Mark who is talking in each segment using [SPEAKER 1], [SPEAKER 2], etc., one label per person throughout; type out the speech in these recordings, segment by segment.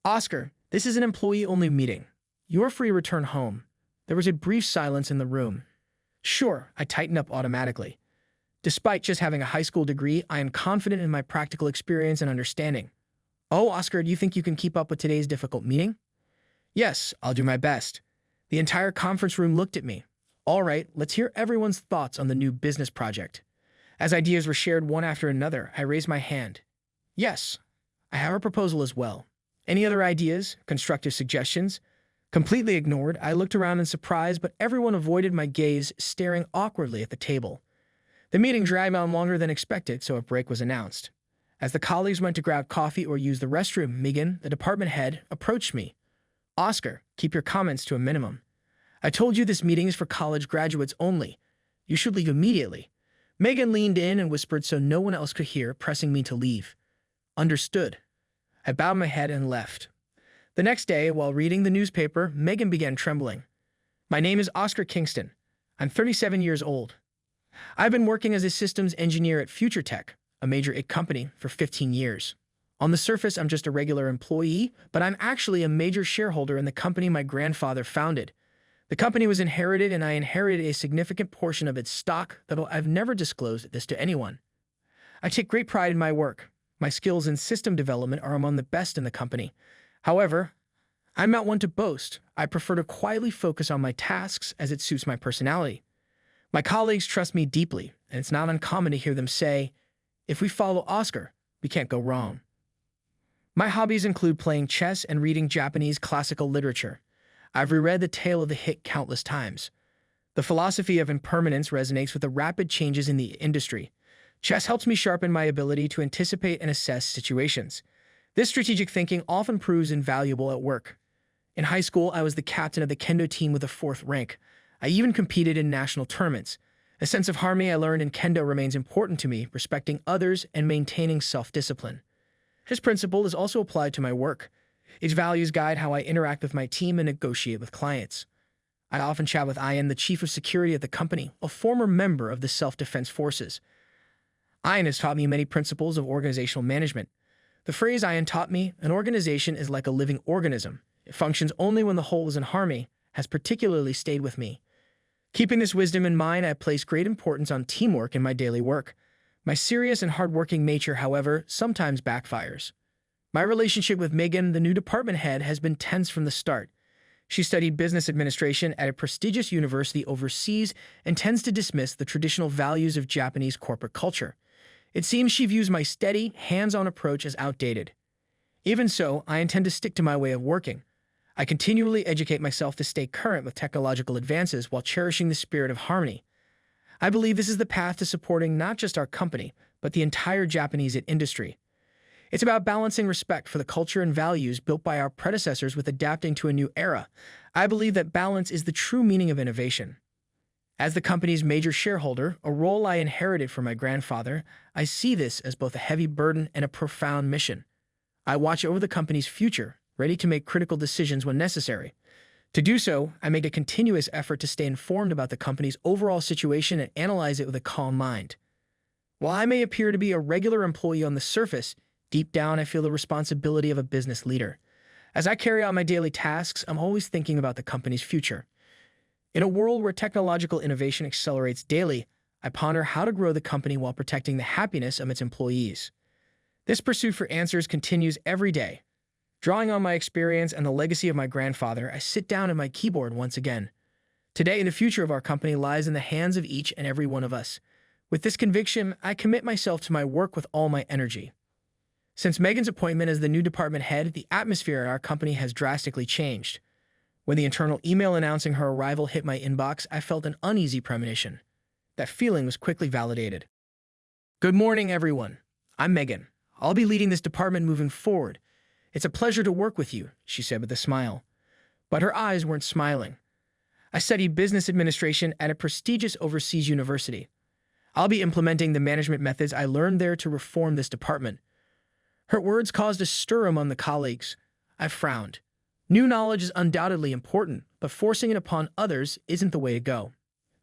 [SPEAKER 1] Oscar, this is an employee-only meeting. You're free to return home. There was a brief silence in the room. Sure, I tightened up automatically. Despite just having a high school degree, I am confident in my practical experience and understanding. Oh, Oscar, do you think you can keep up with today's difficult meeting? Yes, I'll do my best. The entire conference room looked at me. All right, let's hear everyone's thoughts on the new business project. As ideas were shared one after another, I raised my hand. Yes, I have a proposal as well. Any other ideas, constructive suggestions? Completely ignored, I looked around in surprise, but everyone avoided my gaze, staring awkwardly at the table. The meeting dragged on longer than expected, so a break was announced. As the colleagues went to grab coffee or use the restroom, Megan, the department head, approached me. Oscar, keep your comments to a minimum. I told you this meeting is for college graduates only. You should leave immediately. Megan leaned in and whispered so no one else could hear, pressing me to leave. Understood. I bowed my head and left. The next day, while reading the newspaper, Megan began trembling. My name is Oscar Kingston. I'm 37 years old. I've been working as a systems engineer at Future Tech, a major IT company, for 15 years. On the surface, I'm just a regular employee, but I'm actually a major shareholder in the company my grandfather founded. The company was inherited, and I inherited a significant portion of its stock, though I've never disclosed this to anyone. I take great pride in my work. My skills in system development are among the best in the company. However, I'm not one to boast. I prefer to quietly focus on my tasks as it suits my personality. My colleagues trust me deeply, and it's not uncommon to hear them say, if we follow Oscar, we can't go wrong. My hobbies include playing chess and reading Japanese classical literature. I've reread The Tale of the Hit countless times. The philosophy of impermanence resonates with the rapid changes in the industry. Chess helps me sharpen my ability to anticipate and assess situations. This strategic thinking often proves invaluable at work. In high school, I was the captain of the kendo team with a 4th rank. I even competed in national tournaments. A sense of harmony I learned in kendo remains important to me, respecting others and maintaining self-discipline. This principle is also applied to my work. Its values guide how I interact with my team and negotiate with clients. I often chat with Ian, the chief of security at the company, a former member of the self-defense forces. Ian has taught me many principles of organizational management. The phrase Ian taught me, an organization is like a living organism. It functions only when the whole is in harmony, has particularly stayed with me. Keeping this wisdom in mind, I place great importance on teamwork in my daily work. My serious and hardworking nature, however, sometimes backfires. My relationship with Megan, the new department head, has been tense from the start. She studied business administration at a prestigious university overseas and tends to dismiss the traditional values of Japanese corporate culture. It seems she views my steady, hands-on approach as outdated. Even so, I intend to stick to my way of working. I continually educate myself to stay current with technological advances while cherishing the spirit of harmony. I believe this is the path to supporting not just our company, but the entire Japanese industry. It's about balancing respect for the culture and values built by our predecessors with adapting to a new era. I believe that balance is the true meaning of innovation. As the company's major shareholder, a role I inherited from my grandfather, I see this as both a heavy burden and a profound mission. I watch over the company's future, ready to make critical decisions when necessary. To do so, I make a continuous effort to stay informed about the company's overall situation and analyze it with a calm mind. While I may appear to be a regular employee on the surface, deep down I feel the responsibility of a business leader. As I carry out my daily tasks, I'm always thinking about the company's future. In a world where technological innovation accelerates daily, I ponder how to grow the company while protecting the happiness of its employees. This pursuit for answers continues every day. Drawing on my experience and the legacy of my grandfather, I sit down at my keyboard once again. Today, the future of our company lies in the hands of each and every one of us. With this conviction, I commit myself to my work with all my energy. Since Megan's appointment as the new department head, the atmosphere at our company has drastically changed. When the internal email announcing her arrival hit my inbox, I felt an uneasy premonition. That feeling was quickly validated. Good morning, everyone. I'm Megan. I'll be leading this department moving forward. It's a pleasure to work with you, she said with a smile. But her eyes weren't smiling. I studied business administration at a prestigious overseas university. I'll be implementing the management methods I learned there to reform this department. Her words caused a stir among the colleagues. I frowned. New knowledge is undoubtedly important, but forcing it upon others isn't the way to go.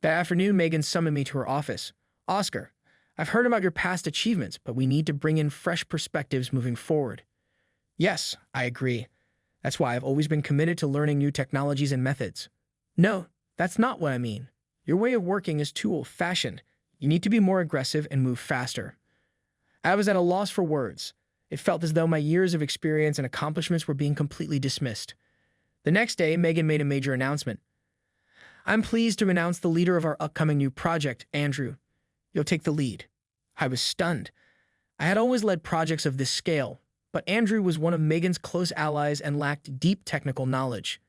[SPEAKER 1] That afternoon, Megan summoned me to her office. Oscar, I've heard about your past achievements, but we need to bring in fresh perspectives moving forward. Yes, I agree. That's why I've always been committed to learning new technologies and methods. No, that's not what I mean. Your way of working is too old-fashioned. You need to be more aggressive and move faster. I was at a loss for words. It felt as though my years of experience and accomplishments were being completely dismissed. The next day, Megan made a major announcement. I'm pleased to announce the leader of our upcoming new project, Andrew. You'll take the lead. I was stunned. I had always led projects of this scale, but Andrew was one of Megan's close allies and lacked deep technical knowledge.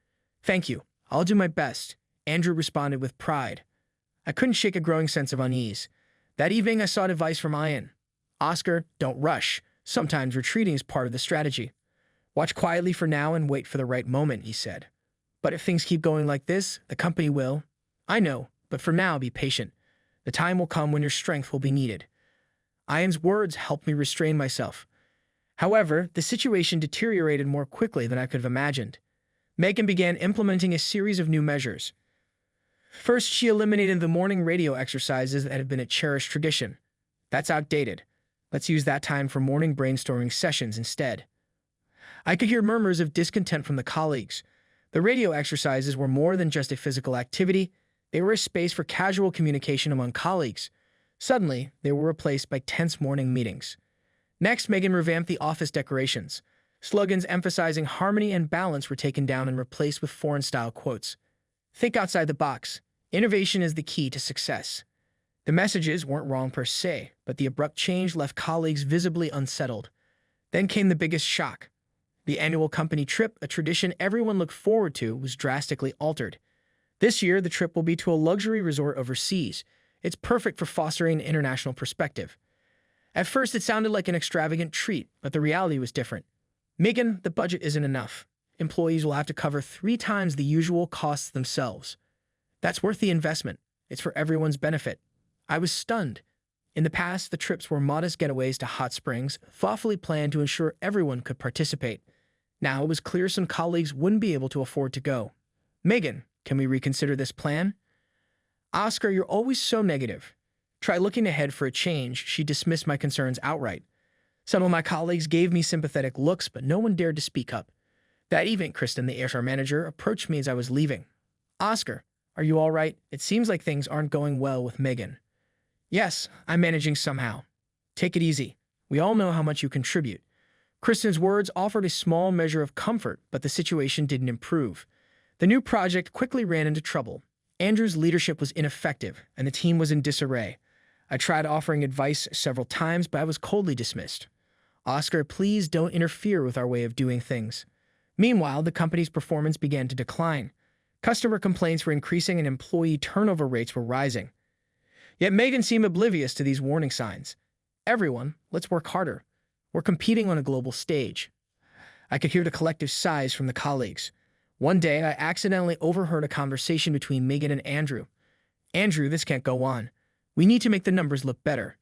[SPEAKER 1] Thank you. I'll do my best, Andrew responded with pride. I couldn't shake a growing sense of unease. That evening, I sought advice from Ian. Oscar, don't rush. Sometimes retreating is part of the strategy. Watch quietly for now and wait for the right moment, he said. But if things keep going like this, the company will. I know, but for now, be patient. The time will come when your strength will be needed. Ian's words helped me restrain myself. However, the situation deteriorated more quickly than I could have imagined. Megan began implementing a series of new measures. First, she eliminated the morning radio exercises that had been a cherished tradition. That's outdated. Let's use that time for morning brainstorming sessions instead. I could hear murmurs of discontent from the colleagues. The radio exercises were more than just a physical activity. They were a space for casual communication among colleagues. Suddenly, they were replaced by tense morning meetings. Next, Megan revamped the office decorations. Slogans emphasizing harmony and balance were taken down and replaced with foreign-style quotes. Think outside the box. Innovation is the key to success. The messages weren't wrong per se, but the abrupt change left colleagues visibly unsettled. Then came the biggest shock. The annual company trip, a tradition everyone looked forward to, was drastically altered. This year, the trip will be to a luxury resort overseas. It's perfect for fostering an international perspective. At first, it sounded like an extravagant treat, but the reality was different. Megan, the budget isn't enough. Employees will have to cover 3 times the usual costs themselves. That's worth the investment. It's for everyone's benefit. I was stunned. In the past, the trips were modest getaways to hot springs, thoughtfully planned to ensure everyone could participate. Now it was clear some colleagues wouldn't be able to afford to go. Megan, can we reconsider this plan? Oscar, you're always so negative. Try looking ahead for a change. She dismissed my concerns outright. Some of my colleagues gave me sympathetic looks, but no one dared to speak up. That evening, Kristen, the HR manager, approached me as I was leaving. Oscar, are you all right? It seems like things aren't going well with Megan. Yes, I'm managing somehow. Take it easy. We all know how much you contribute. Kristen's words offered a small measure of comfort, but the situation didn't improve. The new project quickly ran into trouble. Andrew's leadership was ineffective, and the team was in disarray. I tried offering advice several times, but I was coldly dismissed. Oscar, please don't interfere with our way of doing things. Meanwhile, the company's performance began to decline. Customer complaints were increasing and employee turnover rates were rising. Yet Megan seemed oblivious to these warning signs. Everyone, let's work harder. We're competing on a global stage. I could hear the collective sighs from the colleagues. One day, I accidentally overheard a conversation between Megan and Andrew. Andrew, this can't go on. We need to make the numbers look better.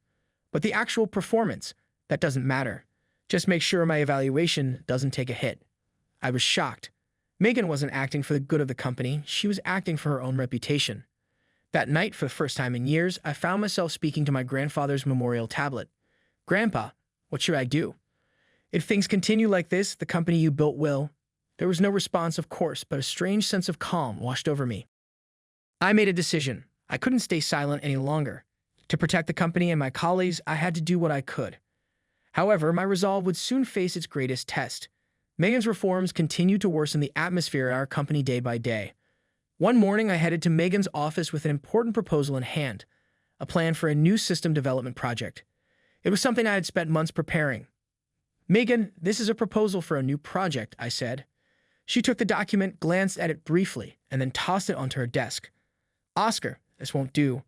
[SPEAKER 1] But the actual performance, that doesn't matter. Just make sure my evaluation doesn't take a hit. I was shocked. Megan wasn't acting for the good of the company. She was acting for her own reputation. That night, for the first time in years, I found myself speaking to my grandfather's memorial tablet. Grandpa, what should I do? If things continue like this, the company you built will. There was no response, of course, but a strange sense of calm washed over me. I made a decision. I couldn't stay silent any longer. To protect the company and my colleagues, I had to do what I could. However, my resolve would soon face its greatest test. Megan's reforms continued to worsen the atmosphere at our company day by day. One morning, I headed to Megan's office with an important proposal in hand, a plan for a new system development project. It was something I had spent months preparing. Megan, this is a proposal for a new project, I said. She took the document, glanced at it briefly, and then tossed it onto her desk. Oscar, this won't do.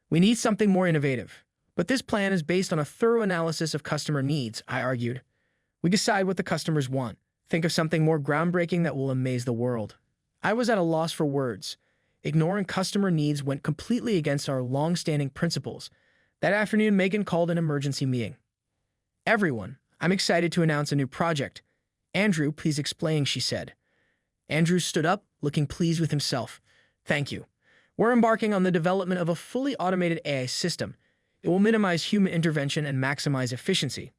[SPEAKER 1] We need something more innovative. But this plan is based on a thorough analysis of customer needs, I argued. We decide what the customers want. Think of something more groundbreaking that will amaze the world. I was at a loss for words. Ignoring customer needs went completely against our long-standing principles. That afternoon, Megan called an emergency meeting. Everyone, I'm excited to announce a new project. Andrew, please explain, she said. Andrew stood up, looking pleased with himself. Thank you. We're embarking on the development of a fully automated AI system. It will minimize human intervention and maximize efficiency.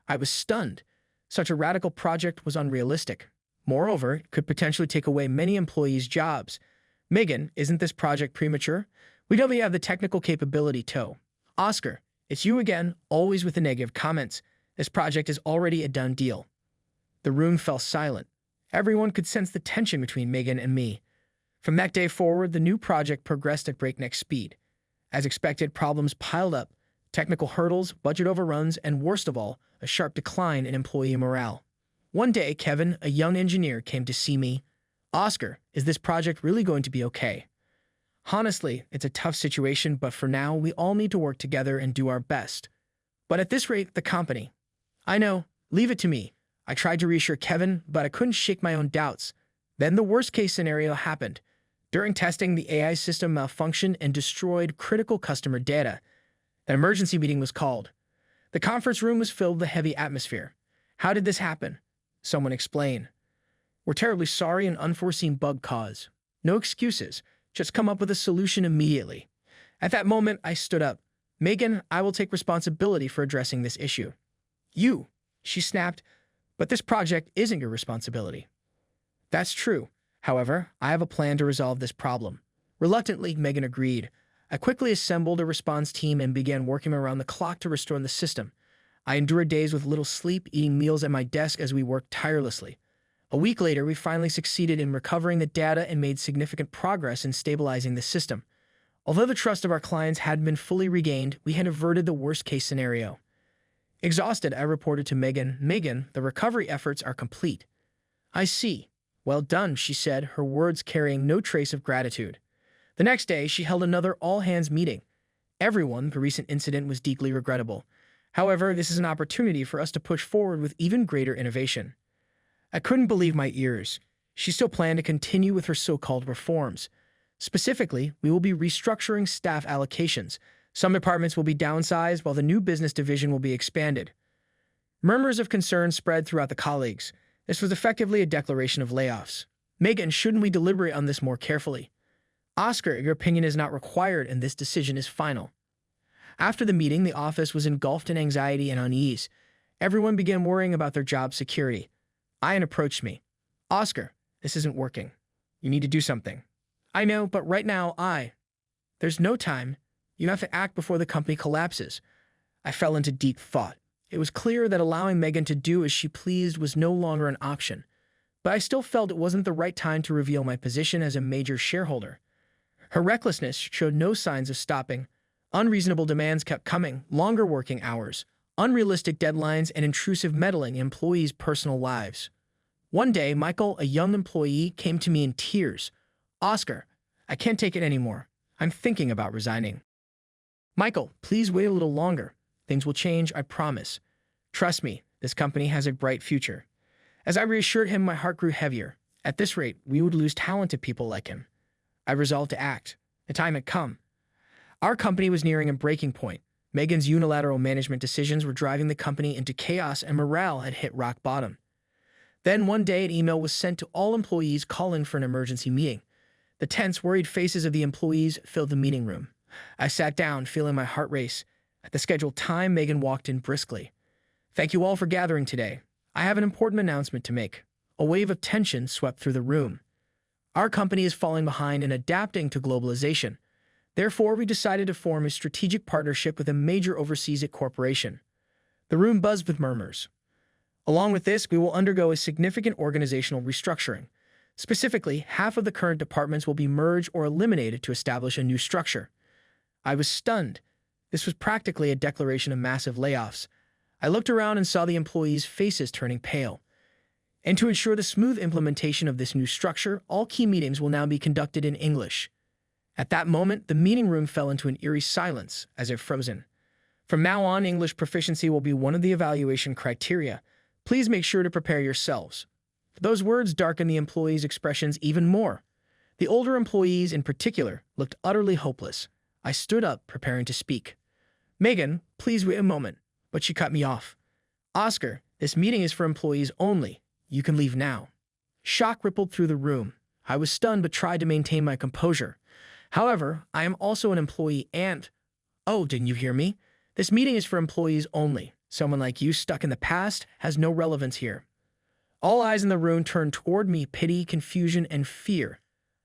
[SPEAKER 1] I was stunned. Such a radical project was unrealistic. Moreover, it could potentially take away many employees' jobs. Megan, isn't this project premature? We don't have the technical capability to. Oscar, it's you again, always with the negative comments. This project is already a done deal. The room fell silent. Everyone could sense the tension between Megan and me. From that day forward, the new project progressed at breakneck speed. As expected, problems piled up, technical hurdles, budget overruns, and worst of all, a sharp decline in employee morale. One day, Kevin, a young engineer, came to see me. Oscar, is this project really going to be okay? Honestly, it's a tough situation, but for now, we all need to work together and do our best. But at this rate, the company. I know, leave it to me. I tried to reassure Kevin, but I couldn't shake my own doubts. Then the worst-case scenario happened. During testing, the AI system malfunctioned and destroyed critical customer data. An emergency meeting was called. The conference room was filled with a heavy atmosphere. How did this happen? Someone explain. We're terribly sorry, an unforeseen bug cause. No excuses. Just come up with a solution immediately. At that moment, I stood up. Megan, I will take responsibility for addressing this issue. You, she snapped, but this project isn't your responsibility. That's true. However, I have a plan to resolve this problem. Reluctantly, Megan agreed. I quickly assembled a response team and began working around the clock to restore the system. I endured days with little sleep, eating meals at my desk as we worked tirelessly. A week later, we finally succeeded in recovering the data and made significant progress in stabilizing the system. Although the trust of our clients hadn't been fully regained, we had averted the worst-case scenario. Exhausted, I reported to Megan, Megan, the recovery efforts are complete. I see. Well done, she said, her words carrying no trace of gratitude. The next day, she held another all-hands meeting. The recent incident was deeply regrettable. However, this is an opportunity for us to push forward with even greater innovation. I couldn't believe my ears. She still planned to continue with her so-called reforms. Specifically, we will be restructuring staff allocations. Some departments will be downsized while the new business division will be expanded. Murmurs of concern spread throughout the colleagues. This was effectively a declaration of layoffs. Megan, shouldn't we deliberate on this more carefully? Oscar, your opinion is not required and this decision is final. After the meeting, the office was engulfed in anxiety and unease. Everyone began worrying about their job security. Ian approached me. Oscar, this isn't working. You need to do something. I know, but right now, There's no time. You have to act before the company collapses. I fell into deep thought. It was clear that allowing Megan to do as she pleased was no longer an option. But I still felt it wasn't the right time to reveal my position as a major shareholder. Her recklessness showed no signs of stopping. Unreasonable demands kept coming, longer working hours, unrealistic deadlines, and intrusive meddling in employees' personal lives. One day, Michael, a young employee, came to me in tears. Oscar, I can't take it anymore. I'm thinking about resigning. Michael, please wait a little longer. Things will change, I promise. Trust me, this company has a bright future. As I reassured him, my heart grew heavier. At this rate, we would lose talented people like him. I resolved to act. The time had come. Our company was nearing a breaking point. Megan's unilateral management decisions were driving the company into chaos and morale had hit rock bottom. Then one day an email was sent to all employees calling for an emergency meeting. The tense, worried faces of the employees filled the meeting room. I sat down, feeling my heart race. At the scheduled time, Megan walked in briskly. Thank you all for gathering today. I have an important announcement to make. A wave of tension swept through the room. Our company is falling behind in adapting to globalization. Therefore, we decided to form a strategic partnership with a major overseas corporation. The room buzzed with murmurs. Along with this, we will undergo a significant organizational restructuring. Specifically, half of the current departments will be merged or eliminated to establish a new structure. I was stunned. This was practically a declaration of massive layoffs. I looked around and saw the employees' faces turning pale. And to ensure the smooth implementation of this new structure, all key meetings will now be conducted in English. At that moment, the meeting room fell into an eerie silence, as if frozen. From now on, English proficiency will be one of the evaluation criteria. Please make sure to prepare yourselves. Those words darkened the employees' expressions even more. The older employees, in particular, looked utterly hopeless. I stood up, preparing to speak. Megan, please wait a moment, but she cut me off. Oscar, this meeting is for employees only. You can leave now. Shock rippled through the room. I was stunned but tried to maintain my composure. However, I am also an employee and... Oh, didn't you hear me? This meeting is for employees only. Someone like you stuck in the past has no relevance here. All eyes in the room turned toward me, pity, confusion, and fear.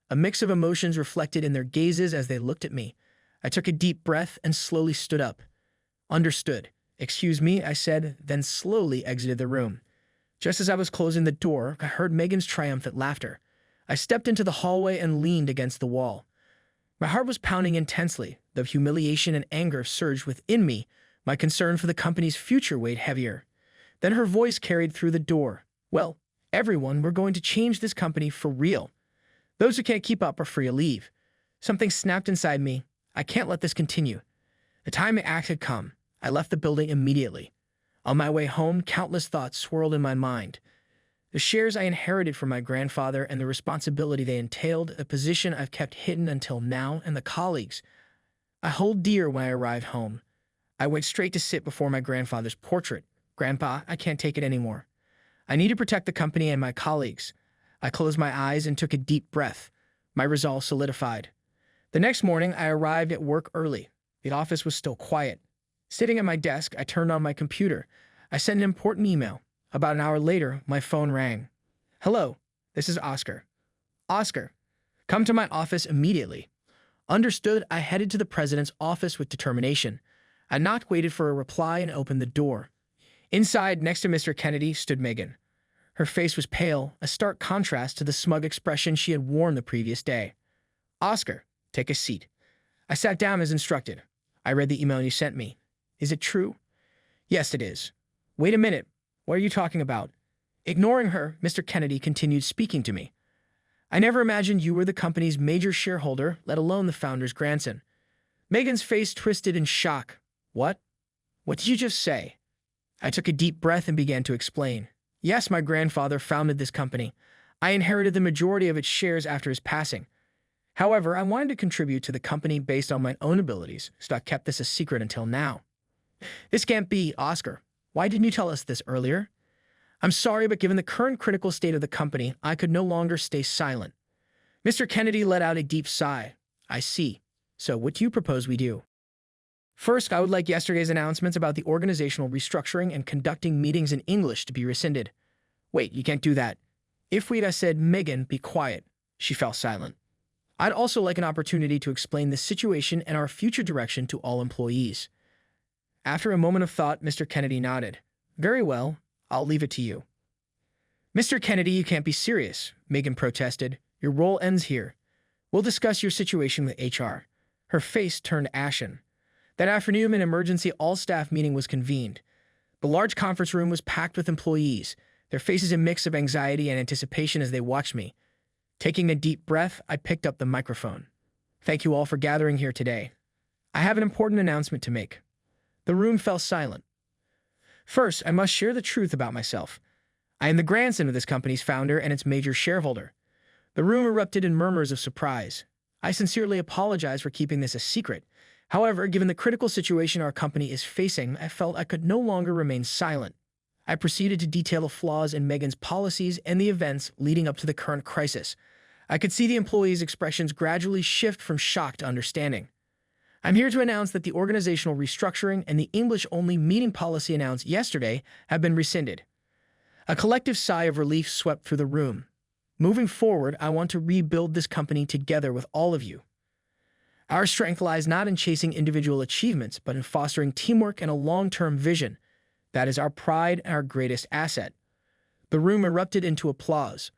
[SPEAKER 1] A mix of emotions reflected in their gazes as they looked at me. I took a deep breath and slowly stood up. Understood. Excuse me, I said, then slowly exited the room. Just as I was closing the door, I heard Megan's triumphant laughter. I stepped into the hallway and leaned against the wall. My heart was pounding intensely. The humiliation and anger surged within me. My concern for the company's future weighed heavier. Then her voice carried through the door. Well, everyone, we're going to change this company for real. Those who can't keep up are free to leave. Something snapped inside me. I can't let this continue. The time to act had come. I left the building immediately. On my way home, countless thoughts swirled in my mind. The shares I inherited from my grandfather and the responsibility they entailed, a position I've kept hidden until now, and the colleagues I hold dear when I arrived home. I went straight to sit before my grandfather's portrait. Grandpa, I can't take it anymore. I need to protect the company and my colleagues. I closed my eyes and took a deep breath. My resolve solidified. The next morning, I arrived at work early. The office was still quiet. Sitting at my desk, I turned on my computer. I sent an important email. About an hour later, my phone rang. Hello, this is Oscar. Oscar, come to my office immediately. Understood, I headed to the president's office with determination. I knocked, waited for a reply, and opened the door. Inside, next to Mr. Kennedy, stood Megan. Her face was pale, a stark contrast to the smug expression she had worn the previous day. Oscar, take a seat. I sat down as instructed. I read the email you sent me. Is it true? Yes, it is. Wait a minute. What are you talking about? Ignoring her, Mr. Kennedy continued speaking to me. I never imagined you were the company's major shareholder, let alone the founder's grandson. Megan's face twisted in shock. What? What did you just say? I took a deep breath and began to explain. Yes, my grandfather founded this company. I inherited the majority of its shares after his passing. However, I wanted to contribute to the company based on my own abilities, so I kept this a secret until now. This can't be, Oscar. Why didn't you tell us this earlier? I'm sorry, but given the current critical state of the company, I could no longer stay silent. Mr. Kennedy let out a deep sigh. I see. So what do you propose we do? First, I would like yesterday's announcements about the organizational restructuring and conducting meetings in English to be rescinded. Wait, you can't do that. If we'd said, Megan, be quiet. She fell silent. I'd also like an opportunity to explain the situation and our future direction to all employees. After a moment of thought, Mr. Kennedy nodded. Very well, I'll leave it to you. Mr. Kennedy, you can't be serious, Megan protested. Your role ends here. We'll discuss your situation with HR. Her face turned ashen. That afternoon, an emergency all-staff meeting was convened. The large conference room was packed with employees, their faces a mix of anxiety and anticipation as they watched me. Taking a deep breath, I picked up the microphone. Thank you all for gathering here today. I have an important announcement to make. The room fell silent. First, I must share the truth about myself. I am the grandson of this company's founder and its major shareholder. The room erupted in murmurs of surprise. I sincerely apologize for keeping this a secret. However, given the critical situation our company is facing, I felt I could no longer remain silent. I proceeded to detail the flaws in Megan's policies and the events leading up to the current crisis. I could see the employees' expressions gradually shift from shock to understanding. I'm here to announce that the organizational restructuring and the English-only meeting policy announced yesterday have been rescinded. A collective sigh of relief swept through the room. Moving forward, I want to rebuild this company together with all of you. Our strength lies not in chasing individual achievements, but in fostering teamwork and a long-term vision. That is our pride and our greatest asset. The room erupted into applause.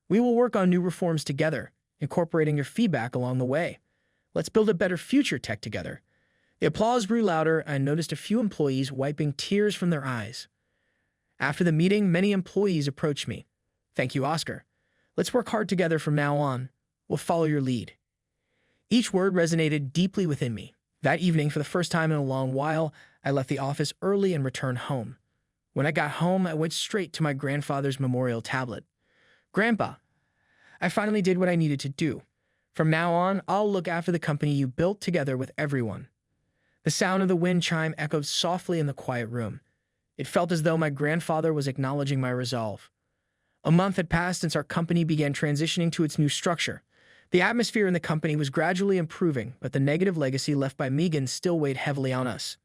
[SPEAKER 1] We will work on new reforms together, incorporating your feedback along the way. Let's build a better future tech together. The applause grew louder, and I noticed a few employees wiping tears from their eyes. After the meeting, many employees approached me. Thank you, Oscar. Let's work hard together from now on. We'll follow your lead. Each word resonated deeply within me. That evening, for the first time in a long while, I left the office early and returned home. When I got home, I went straight to my grandfather's memorial tablet. Grandpa, I finally did what I needed to do. From now on, I'll look after the company you built together with everyone. The sound of the wind chime echoed softly in the quiet room. It felt as though my grandfather was acknowledging my resolve. A month had passed since our company began transitioning to its new structure. The atmosphere in the company was gradually improving, but the negative legacy left by Megan still weighed heavily on us.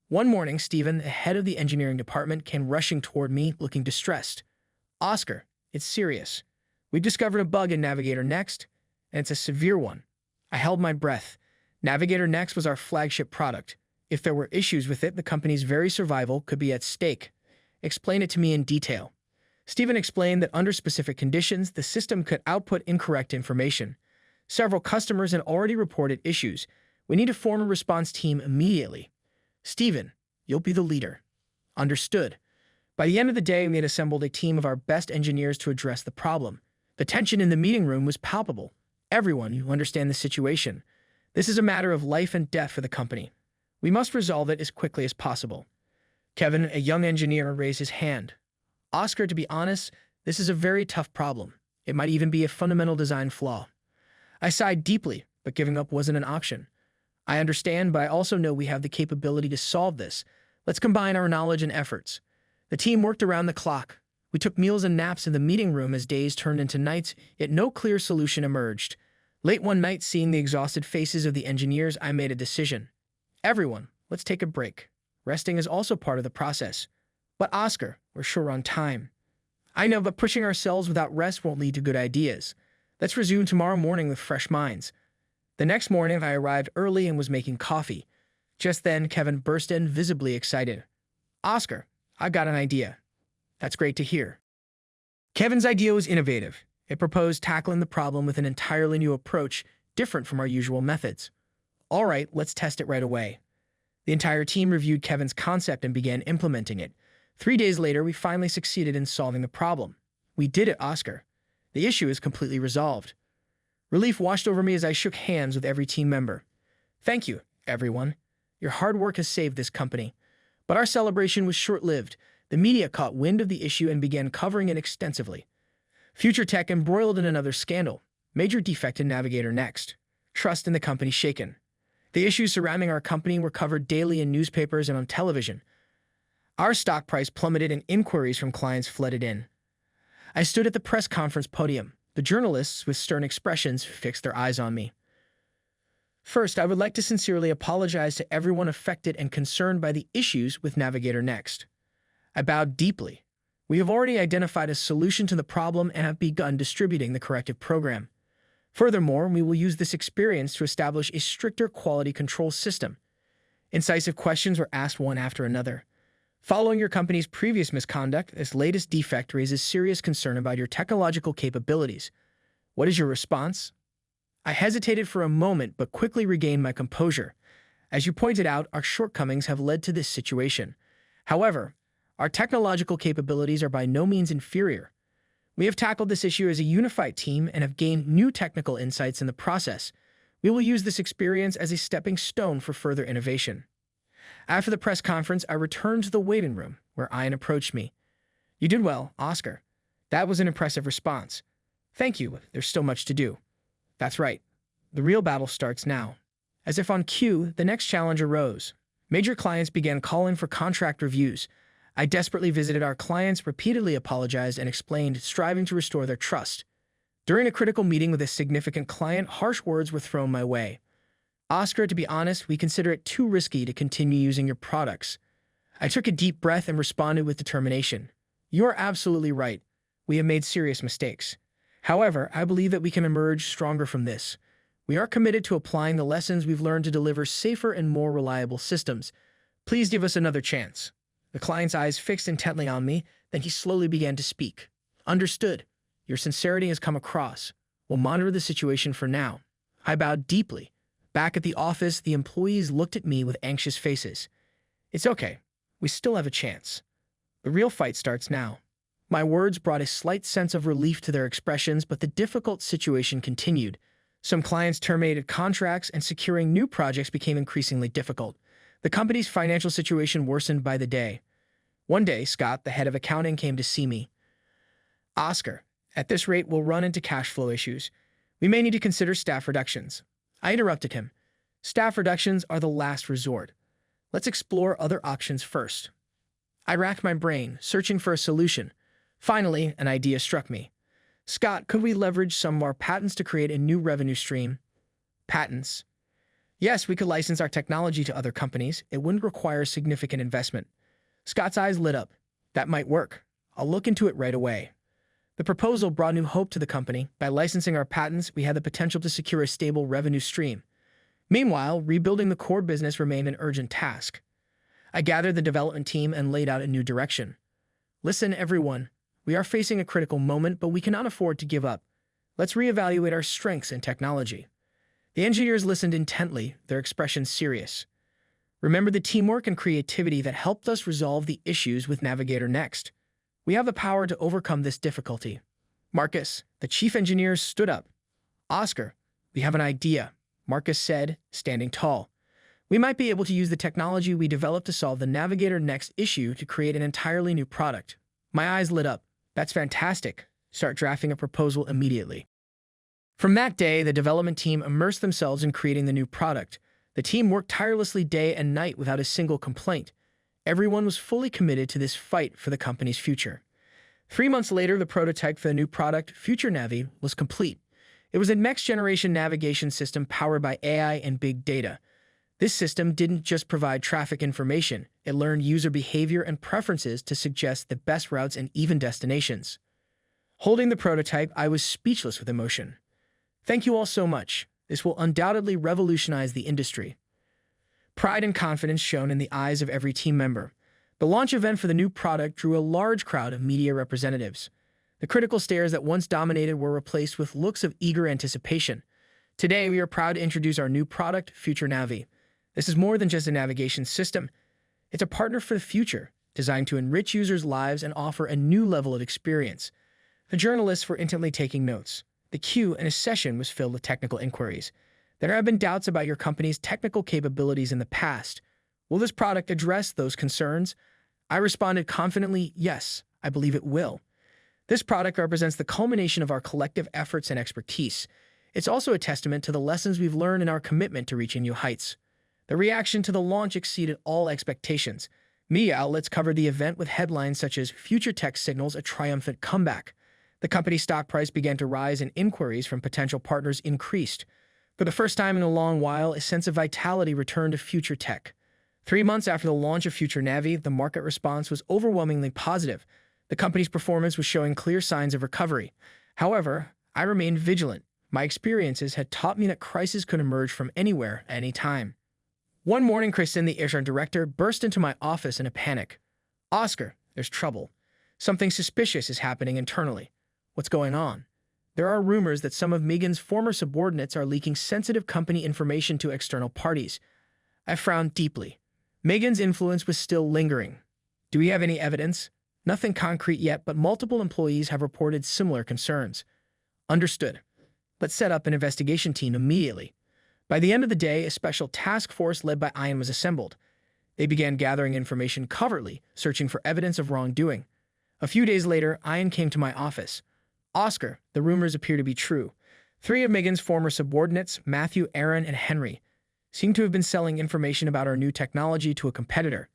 [SPEAKER 1] One morning, Stephen, the head of the engineering department, came rushing toward me, looking distressed. Oscar, It's serious. We've discovered a bug in Navigator Next, and it's a severe one. I held my breath. Navigator Next was our flagship product. If there were issues with it, the company's very survival could be at stake. Explain it to me in detail. Stephen explained that under specific conditions, the system could output incorrect information. Several customers had already reported issues. We need to form a response team immediately. Stephen, you'll be the leader. Understood. By the end of the day, we had assembled a team of our best engineers to address the problem. The tension in the meeting room was palpable. Everyone, you understand the situation. This is a matter of life and death for the company. We must resolve it as quickly as possible. Kevin, a young engineer, raised his hand. Oscar, to be honest, this is a very tough problem. It might even be a fundamental design flaw. I sighed deeply, but giving up wasn't an option. I understand, but I also know we have the capability to solve this. Let's combine our knowledge and efforts. The team worked around the clock. We took meals and naps in the meeting room as days turned into nights, yet no clear solution emerged. Late one night, seeing the exhausted faces of the engineers, I made a decision. Everyone, let's take a break. Resting is also part of the process. But Oscar, we're sure on time. I know, but pushing ourselves without rest won't lead to good ideas. Let's resume tomorrow morning with fresh minds. The next morning, I arrived early and was making coffee. Just then, Kevin burst in, visibly excited. Oscar, I've got an idea. That's great to hear. Kevin's idea was innovative. It proposed tackling the problem with an entirely new approach, different from our usual methods. All right, let's test it right away. The entire team reviewed Kevin's concept and began implementing it. 3 days later, we finally succeeded in solving the problem. We did it, Oscar. The issue is completely resolved. Relief washed over me as I shook hands with every team member. Thank you, everyone. Your hard work has saved this company. But our celebration was short-lived. The media caught wind of the issue and began covering it extensively. Future Tech embroiled in another scandal. Major defect in Navigator Next. Trust in the company shaken. The issues surrounding our company were covered daily in newspapers and on television. Our stock price plummeted and inquiries from clients flooded in. I stood at the press conference podium. The journalists, with stern expressions, fixed their eyes on me. First, I would like to sincerely apologize to everyone affected and concerned by the issues with Navigator Next. I bowed deeply. We have already identified a solution to the problem and have begun distributing the corrective program. Furthermore, we will use this experience to establish a stricter quality control system. Incisive questions were asked one after another. Following your company's previous misconduct, this latest defect raises serious concern about your technological capabilities. What is your response? I hesitated for a moment but quickly regained my composure. As you pointed out, our shortcomings have led to this situation. However, our technological capabilities are by no means inferior. We have tackled this issue as a unified team and have gained new technical insights in the process. We will use this experience as a stepping stone for further innovation. After the press conference, I returned to the waiting room, where Ian approached me. You did well, Oscar. That was an impressive response. Thank you, there's still much to do. That's right. The real battle starts now. As if on cue, the next challenge arose. Major clients began calling for contract reviews. I desperately visited our clients, repeatedly apologized, and explained, striving to restore their trust. During a critical meeting with a significant client, harsh words were thrown my way. Oscar, to be honest, we consider it too risky to continue using your products. I took a deep breath and responded with determination. You are absolutely right. We have made serious mistakes. However, I believe that we can emerge stronger from this. We are committed to applying the lessons we've learned to deliver safer and more reliable systems. Please give us another chance. The client's eyes fixed intently on me, then he slowly began to speak. Understood. Your sincerity has come across. We'll monitor the situation for now. I bowed deeply. Back at the office, the employees looked at me with anxious faces. It's okay. We still have a chance. The real fight starts now. My words brought a slight sense of relief to their expressions, but the difficult situation continued. Some clients terminated contracts, and securing new projects became increasingly difficult. The company's financial situation worsened by the day. One day, Scott, the head of accounting, came to see me. Oscar, at this rate, we'll run into cash flow issues. We may need to consider staff reductions. I interrupted him. Staff reductions are the last resort. Let's explore other options first. I racked my brain, searching for a solution. Finally, an idea struck me. Scott, could we leverage some of our patents to create a new revenue stream? Patents. Yes, we could license our technology to other companies. It wouldn't require significant investment. Scott's eyes lit up. That might work. I'll look into it right away. The proposal brought new hope to the company. By licensing our patents, we had the potential to secure a stable revenue stream. Meanwhile, rebuilding the core business remained an urgent task. I gathered the development team and laid out a new direction. Listen, everyone. We are facing a critical moment, but we cannot afford to give up. Let's reevaluate our strengths and technology. The engineers listened intently, their expressions serious. Remember the teamwork and creativity that helped us resolve the issues with Navigator Next. We have the power to overcome this difficulty. Marcus, the chief engineer, stood up. Oscar, we have an idea, Marcus said, standing tall. We might be able to use the technology we developed to solve the Navigator Next issue to create an entirely new product. My eyes lit up. That's fantastic. Start drafting a proposal immediately. From that day, the development team immersed themselves in creating the new product. The team worked tirelessly day and night without a single complaint. Everyone was fully committed to this fight for the company's future. 3 months later, the prototype for the new product, Future Navi, was complete. It was a next-generation navigation system powered by AI and big data. This system didn't just provide traffic information, it learned user behavior and preferences to suggest the best routes and even destinations. Holding the prototype, I was speechless with emotion. Thank you all so much. This will undoubtedly revolutionize the industry. Pride and confidence shone in the eyes of every team member. The launch event for the new product drew a large crowd of media representatives. The critical stares that once dominated were replaced with looks of eager anticipation. Today, we are proud to introduce our new product, Future Navi. This is more than just a navigation system. It's a partner for the future, designed to enrich users' lives and offer a new level of experience. The journalists were intently taking notes. The queue in a session was filled with technical inquiries. There have been doubts about your company's technical capabilities in the past. Will this product address those concerns? I responded confidently, yes, I believe it will. This product represents the culmination of our collective efforts and expertise. It's also a testament to the lessons we've learned in our commitment to reaching new heights. The reaction to the launch exceeded all expectations. Media outlets covered the event with headlines such as "Future Tech signals a triumphant comeback." The company's stock price began to rise and inquiries from potential partners increased. For the first time in a long while, a sense of vitality returned to Future Tech. 3 months after the launch of Future Navi, the market response was overwhelmingly positive. The company's performance was showing clear signs of recovery. However, I remained vigilant. My experiences had taught me that crises could emerge from anywhere at any time. One morning, Kristen, the HR director, burst into my office in a panic. "Oscar, there's trouble. Something suspicious is happening internally. What's going on?" There are rumors that some of Megan's former subordinates are leaking sensitive company information to external parties. I frowned deeply. Megan's influence was still lingering. Do we have any evidence? Nothing concrete yet, but multiple employees have reported similar concerns. Understood. Let's set up an investigation team immediately. By the end of the day, a special task force led by Ian was assembled. They began gathering information covertly, searching for evidence of wrongdoing. A few days later, Ian came to my office. "Oscar, the rumors appear to be true. 3 of Megan's former subordinates, Matthew, Aaron, and Henry, seem to have been selling information about our new technology to a competitor."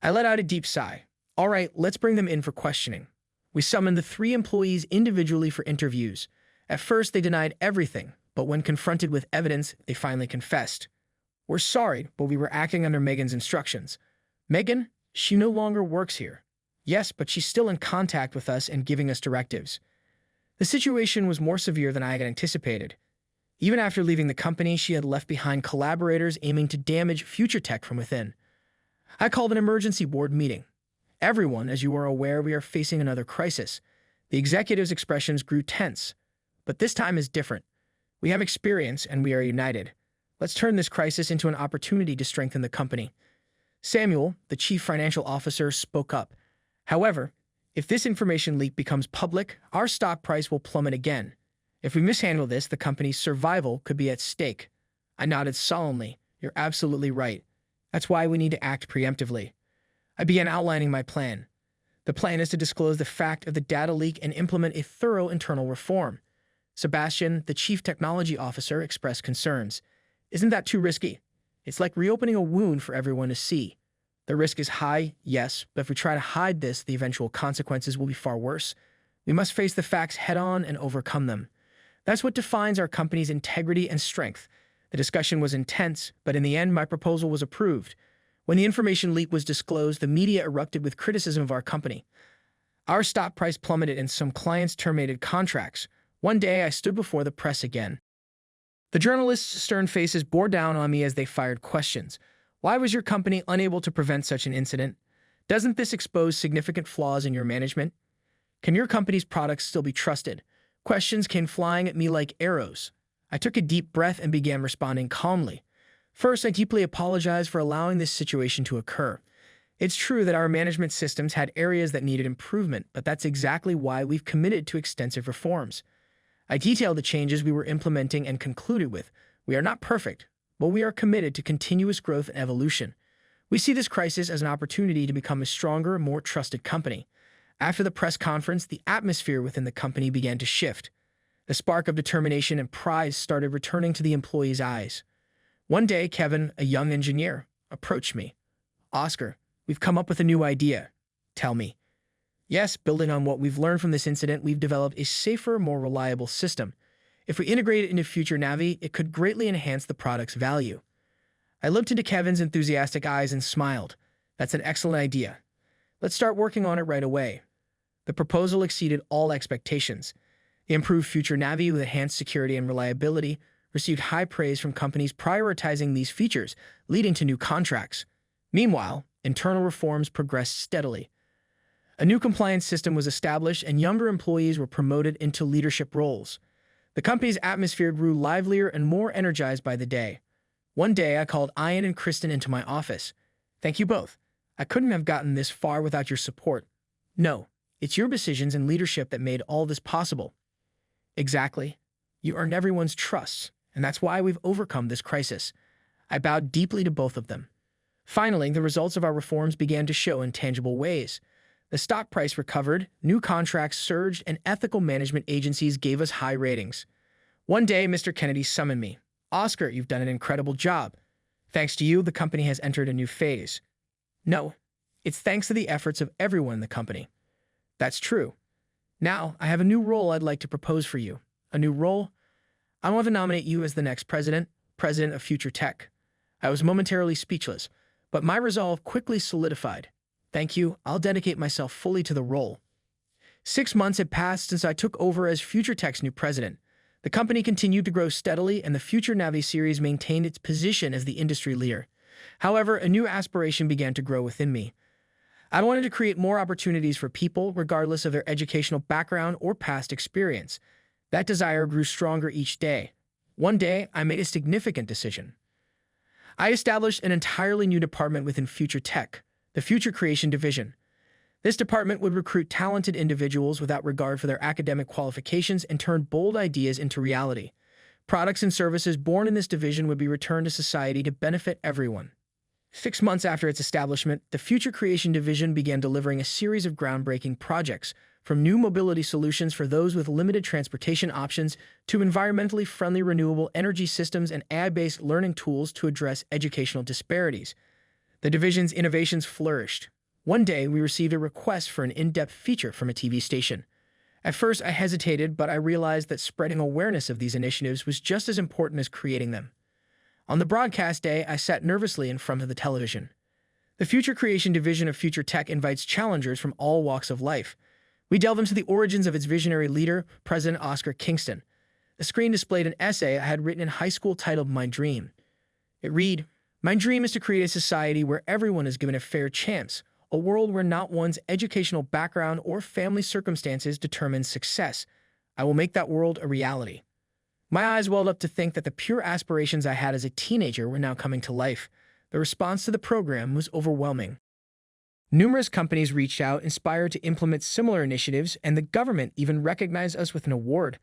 [SPEAKER 1] I let out a deep sigh. All right, let's bring them in for questioning. We summoned the 3 employees individually for interviews. At first, they denied everything, but when confronted with evidence, they finally confessed. "We're sorry, but we were acting under Megan's instructions." "Megan? She no longer works here." "Yes, but she's still in contact with us and giving us directives." The situation was more severe than I had anticipated. Even after leaving the company, she had left behind collaborators aiming to damage Future Tech from within. I called an emergency board meeting. "Everyone, as you are aware, we are facing another crisis." The executives' expressions grew tense. "But this time is different. We have experience and we are united. Let's turn this crisis into an opportunity to strengthen the company." Samuel, the chief financial officer, spoke up. "However, if this information leak becomes public, our stock price will plummet again. If we mishandle this, the company's survival could be at stake." I nodded solemnly. "You're absolutely right. That's why we need to act preemptively." I began outlining my plan. The plan is to disclose the fact of the data leak and implement a thorough internal reform. Sebastian, the chief technology officer, expressed concerns. "Isn't that too risky? It's like reopening a wound for everyone to see." The risk is high, yes, but if we try to hide this, the eventual consequences will be far worse. We must face the facts head-on and overcome them. That's what defines our company's integrity and strength. The discussion was intense, but in the end, my proposal was approved. When the information leak was disclosed, the media erupted with criticism of our company. Our stock price plummeted and some clients terminated contracts. One day, I stood before the press again. The journalists' stern faces bore down on me as they fired questions. Why was your company unable to prevent such an incident? Doesn't this expose significant flaws in your management? Can your company's products still be trusted? Questions came flying at me like arrows. I took a deep breath and began responding calmly. First, I deeply apologize for allowing this situation to occur. It's true that our management systems had areas that needed improvement, but that's exactly why we've committed to extensive reforms. I detailed the changes we were implementing and concluded with, we are not perfect, but we are committed to continuous growth and evolution. We see this crisis as an opportunity to become a stronger, more trusted company. After the press conference, the atmosphere within the company began to shift. The spark of determination and pride started returning to the employees' eyes. One day, Kevin, a young engineer, approached me. Oscar, we've come up with a new idea. Tell me. Yes, building on what we've learned from this incident, we've developed a safer, more reliable system. If we integrate it into future Navi, it could greatly enhance the product's value. I looked into Kevin's enthusiastic eyes and smiled. That's an excellent idea. Let's start working on it right away. The proposal exceeded all expectations. The improved future Navi with enhanced security and reliability received high praise from companies prioritizing these features, leading to new contracts. Meanwhile, internal reforms progressed steadily. A new compliance system was established and younger employees were promoted into leadership roles. The company's atmosphere grew livelier and more energized by the day. One day, I called Ian and Kristen into my office. Thank you both. I couldn't have gotten this far without your support. No, it's your decisions and leadership that made all this possible. Exactly. You earned everyone's trust, and that's why we've overcome this crisis. I bowed deeply to both of them. Finally, the results of our reforms began to show in tangible ways. The stock price recovered, new contracts surged, and ethical management agencies gave us high ratings. One day, Mr. Kennedy summoned me. Oscar, you've done an incredible job. Thanks to you, the company has entered a new phase. No, it's thanks to the efforts of everyone in the company. That's true. Now, I have a new role I'd like to propose for you. A new role? I want to nominate you as the next president of Future Tech. I was momentarily speechless, but my resolve quickly solidified. Thank you, I'll dedicate myself fully to the role. 6 months had passed since I took over as Future Tech's new president. The company continued to grow steadily, and the Future Navi series maintained its position as the industry leader. However, a new aspiration began to grow within me. I wanted to create more opportunities for people, regardless of their educational background or past experience. That desire grew stronger each day. One day, I made a significant decision. I established an entirely new department within Future Tech, the Future Creation Division. This department would recruit talented individuals without regard for their academic qualifications and turn bold ideas into reality. Products and services born in this division would be returned to society to benefit everyone. 6 months after its establishment, the Future Creation Division began delivering a series of groundbreaking projects, from new mobility solutions for those with limited transportation options to environmentally friendly renewable energy systems and AI-based learning tools to address educational disparities. The division's innovations flourished. One day, we received a request for an in-depth feature from a TV station. At first, I hesitated, but I realized that spreading awareness of these initiatives was just as important as creating them. On the broadcast day, I sat nervously in front of the television. The Future Creation Division of Future Tech invites challengers from all walks of life. We delve into the origins of its visionary leader, President Oscar Kingston. The screen displayed an essay I had written in high school titled My Dream. It read, "My dream is to create a society where everyone is given a fair chance, a world where not one's educational background or family circumstances determines success. I will make that world a reality." My eyes welled up to think that the pure aspirations I had as a teenager were now coming to life. The response to the program was overwhelming. Numerous companies reached out, inspired to implement similar initiatives, and the government even recognized us with an award.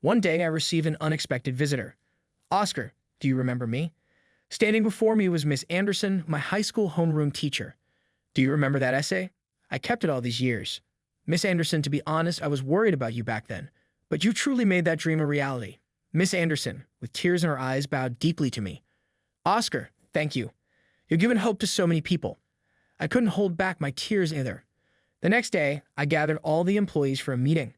[SPEAKER 1] One day, I received an unexpected visitor. "Oscar, do you remember me?" Standing before me was Miss Anderson, my high school homeroom teacher. "Do you remember that essay? I kept it all these years. Miss Anderson, to be honest, I was worried about you back then, but you truly made that dream a reality." Miss Anderson, with tears in her eyes, bowed deeply to me. "Oscar, thank you. You've given hope to so many people." I couldn't hold back my tears either. The next day, I gathered all the employees for a meeting.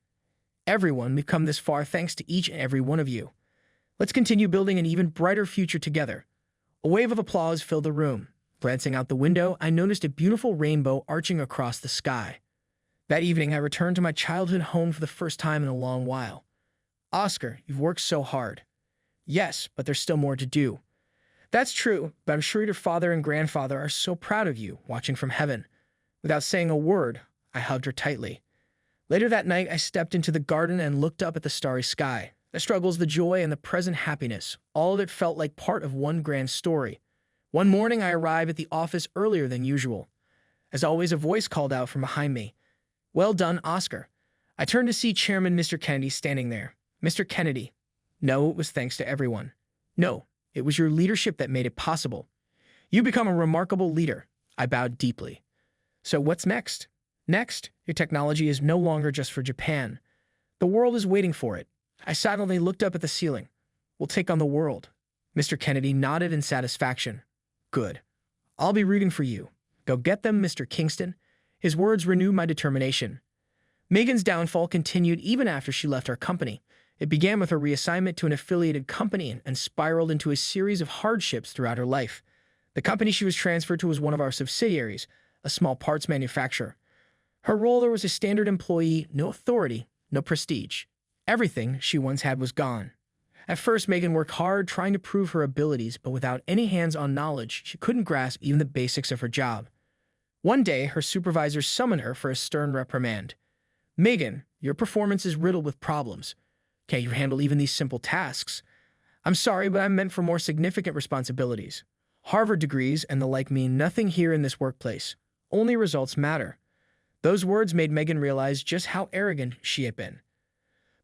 [SPEAKER 1] "Everyone, we've come this far thanks to each and every one of you. Let's continue building an even brighter future together." A wave of applause filled the room. Glancing out the window, I noticed a beautiful rainbow arching across the sky. That evening, I returned to my childhood home for the first time in a long while. Oscar, you've worked so hard. Yes, but there's still more to do. That's true, but I'm sure your father and grandfather are so proud of you, watching from heaven. Without saying a word, I hugged her tightly. Later that night, I stepped into the garden and looked up at the starry sky. The struggles, the joy, and the present happiness, all of it felt like part of one grand story. One morning, I arrived at the office earlier than usual. As always, a voice called out from behind me. Well done, Oscar. I turned to see Chairman Mr. Kennedy standing there. Mr. Kennedy. No, it was thanks to everyone. No, it was your leadership that made it possible. You become a remarkable leader. I bowed deeply. So what's next? Next, your technology is no longer just for Japan. The world is waiting for it. I silently looked up at the ceiling. We'll take on the world. Mr. Kennedy nodded in satisfaction. Good. I'll be rooting for you. Go get them, Mr. Kingston. His words renewed my determination. Megan's downfall continued even after she left our company. It began with her reassignment to an affiliated company and spiraled into a series of hardships throughout her life. The company she was transferred to was one of our subsidiaries, a small parts manufacturer. Her role there was a standard employee, no authority, no prestige. Everything she once had was gone. At first, Megan worked hard trying to prove her abilities, but without any hands-on knowledge, she couldn't grasp even the basics of her job. One day, her supervisor summoned her for a stern reprimand. Megan, your performance is riddled with problems. Can't you handle even these simple tasks? I'm sorry, but I'm meant for more significant responsibilities. Harvard degrees and the like mean nothing here in this workplace. Only results matter. Those words made Megan realize just how arrogant she had been.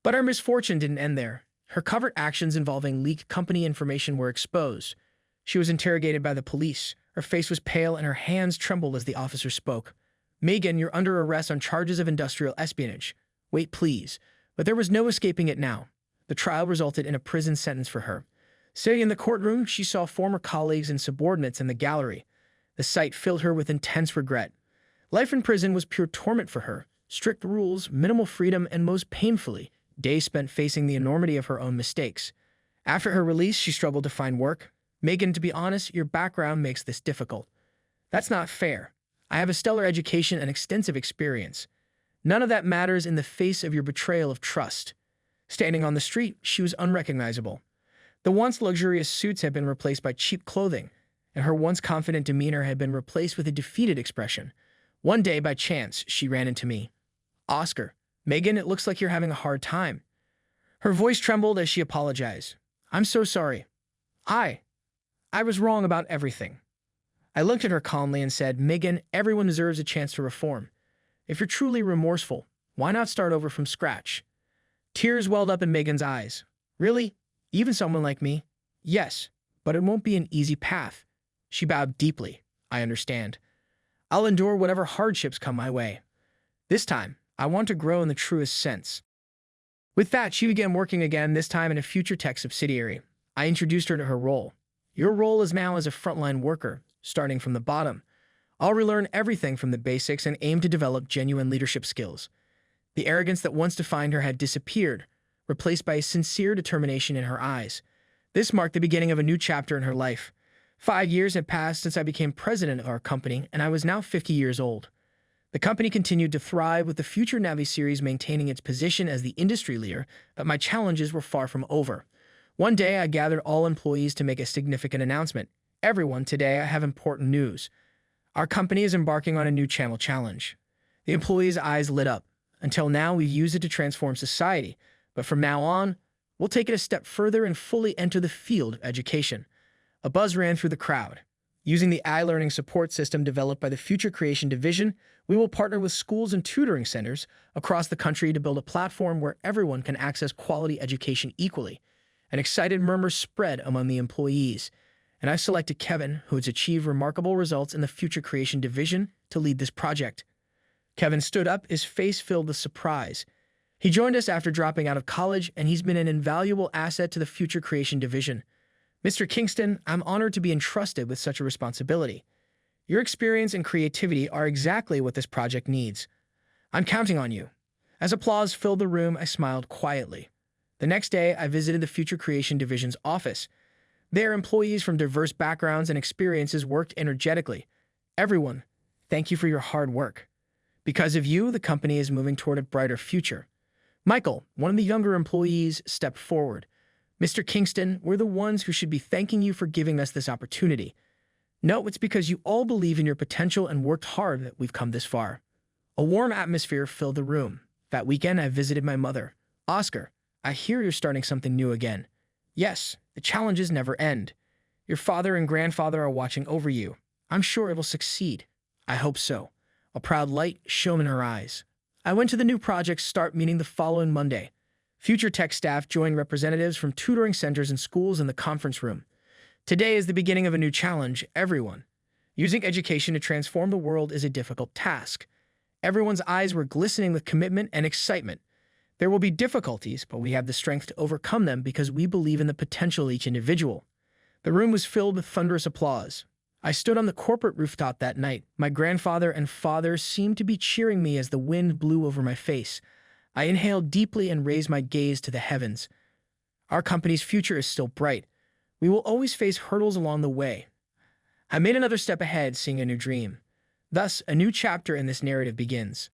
[SPEAKER 1] But her misfortune didn't end there. Her covert actions involving leaked company information were exposed. She was interrogated by the police. Her face was pale and her hands trembled as the officer spoke. Megan, you're under arrest on charges of industrial espionage. Wait, please. But there was no escaping it now. The trial resulted in a prison sentence for her. Sitting in the courtroom, she saw former colleagues and subordinates in the gallery. The sight filled her with intense regret. Life in prison was pure torment for her. Strict rules, minimal freedom, and most painfully, days spent facing the enormity of her own mistakes. After her release, she struggled to find work. Megan, to be honest, your background makes this difficult. That's not fair. I have a stellar education and extensive experience. None of that matters in the face of your betrayal of trust. Standing on the street, she was unrecognizable. The once luxurious suits had been replaced by cheap clothing, and her once confident demeanor had been replaced with a defeated expression. One day, by chance, she ran into me. Oscar, Megan, it looks like you're having a hard time. Her voice trembled as she apologized. I'm so sorry. I was wrong about everything. I looked at her calmly and said, Megan, everyone deserves a chance to reform. If you're truly remorseful, why not start over from scratch? Tears welled up in Megan's eyes. Really? Even someone like me? Yes, but it won't be an easy path. She bowed deeply. I understand. I'll endure whatever hardships come my way. This time, I want to grow in the truest sense. With that, she began working again, this time in a future tech subsidiary. I introduced her to her role. Your role is now as a frontline worker, starting from the bottom. I'll relearn everything from the basics and aim to develop genuine leadership skills. The arrogance that once defined her had disappeared, replaced by a sincere determination in her eyes. This marked the beginning of a new chapter in her life. 5 years had passed since I became president of our company, and I was now 50 years old. The company continued to thrive, with the Future Navi series maintaining its position as the industry leader, but my challenges were far from over. One day, I gathered all employees to make a significant announcement. Everyone, today I have important news. Our company is embarking on a new channel challenge. The employees' eyes lit up. Until now, we've used it to transform society, but from now on, we'll take it a step further and fully enter the field of education. A buzz ran through the crowd. Using the iLearning support system developed by the Future Creation Division, we will partner with schools and tutoring centers across the country to build a platform where everyone can access quality education equally. An excited murmur spread among the employees, and I selected Kevin, who has achieved remarkable results in the Future Creation Division, to lead this project. Kevin stood up, his face filled with surprise. He joined us after dropping out of college, and he's been an invaluable asset to the Future Creation Division. Mr. Kingston, I'm honored to be entrusted with such a responsibility. Your experience and creativity are exactly what this project needs. I'm counting on you. As applause filled the room, I smiled quietly. The next day, I visited the Future Creation Division's office. There, employees from diverse backgrounds and experiences worked energetically. Everyone, thank you for your hard work. Because of you, the company is moving toward a brighter future. Michael, one of the younger employees, stepped forward. Mr. Kingston, we're the ones who should be thanking you for giving us this opportunity. No, it's because you all believe in your potential and worked hard that we've come this far. A warm atmosphere filled the room. That weekend, I visited my mother. Oscar, I hear you're starting something new again. Yes, the challenges never end. Your father and grandfather are watching over you. I'm sure it will succeed. I hope so. A proud light shone in her eyes. I went to the new project start meeting the following Monday. Future Tech staff joined representatives from tutoring centers and schools in the conference room. Today is the beginning of a new challenge, everyone. Using education to transform the world is a difficult task. Everyone's eyes were glistening with commitment and excitement. There will be difficulties, but we have the strength to overcome them because we believe in the potential of each individual. The room was filled with thunderous applause. I stood on the corporate rooftop that night. My grandfather and father seemed to be cheering me as the wind blew over my face. I inhaled deeply and raised my gaze to the heavens. Our company's future is still bright. We will always face hurdles along the way. I made another step ahead, seeing a new dream. Thus, a new chapter in this narrative begins.